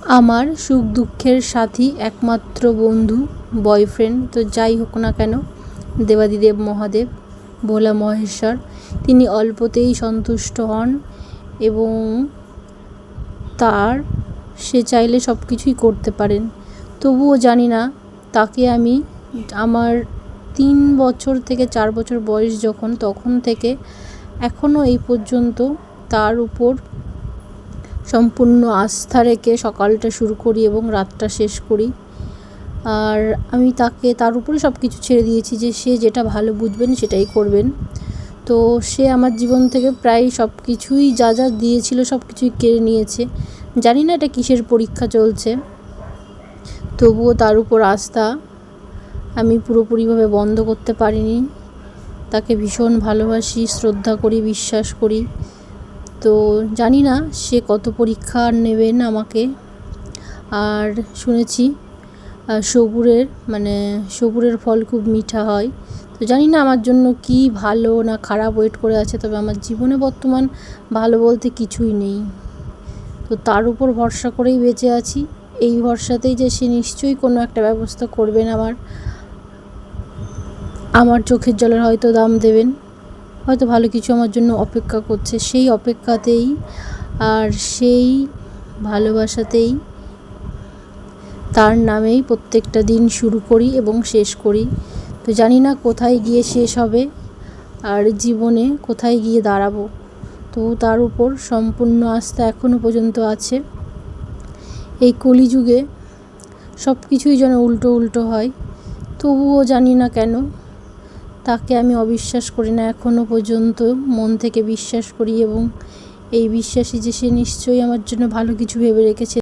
আমার সুখ দুঃখের সাথী, একমাত্র বন্ধু, বয়ফ্রেন্ড। তো যাই হোক না কেন, দেবাদিদেব মহাদেব, ভোলা মহেশ্বর, তিনি অল্পতেই সন্তুষ্ট হন এবং সে চাইলে সব কিছুই করতে পারেন। তবুও জানি না, তাকে আমি আমার 3 বছর থেকে 4 বছর বয়স যখন, তখন থেকে এখনও এই পর্যন্ত তার উপর সম্পূর্ণ আস্থা রেখে সকালটা শুরু করি এবং রাতটা শেষ করি। আর আমি তার উপরে সব কিছু ছেড়ে দিয়েছি যে সে যেটা ভালো বুঝবেন সেটাই করবেন। তো সে আমার জীবন থেকে প্রায় সব কিছুই যা দিয়েছিল সব কিছুই কেড়ে নিয়েছে। জানি না এটা কিসের পরীক্ষা চলছে, তবুও তার উপর আস্থা আমি পুরোপুরিভাবে বন্ধ করতে পারিনি। তাকে ভীষণ ভালোবাসি, শ্রদ্ধা করি, বিশ্বাস করি। তো জানি না সে কত পরীক্ষা নেবেন আমাকে। আর শুনেছি সবুরের ফল খুব মিঠা হয়। তো জানি না আমার জন্য কি ভালো না খারাপ ওয়েট করে আছে, তবে আমার জীবনে বর্তমান ভালো বলতে কিছুই নেই। তো তার উপর ভরসা করেই বেঁচে আছি, এই ভরসাতেই যে সে নিশ্চয়ই কোনো একটা ব্যবস্থা করবেন, আমার চোখের জলের হয়তো দাম দেবেন, হয়তো ভালো কিছু আমার জন্য অপেক্ষা করছে। সেই অপেক্ষাতেই আর সেই ভালোবাসাতেই তার নামেই প্রত্যেকটা দিন শুরু করি এবং শেষ করি। তো জানি না কোথায় গিয়ে শেষ হবে আর জীবনে কোথায় গিয়ে দাঁড়াবো, তো তার উপর সম্পূর্ণ আস্থা এখনও পর্যন্ত আছে। এই কলিযুগে সব কিছুই যেন উল্টো হয়, তবুও জানি না কেন তাকে আমি অবিশ্বাস করি না, এখনও পর্যন্ত মন থেকে বিশ্বাস করি এবং এই বিশ্বাসই যে সে নিশ্চয়ই আমার জন্য ভালো কিছু ভেবে রেখেছে।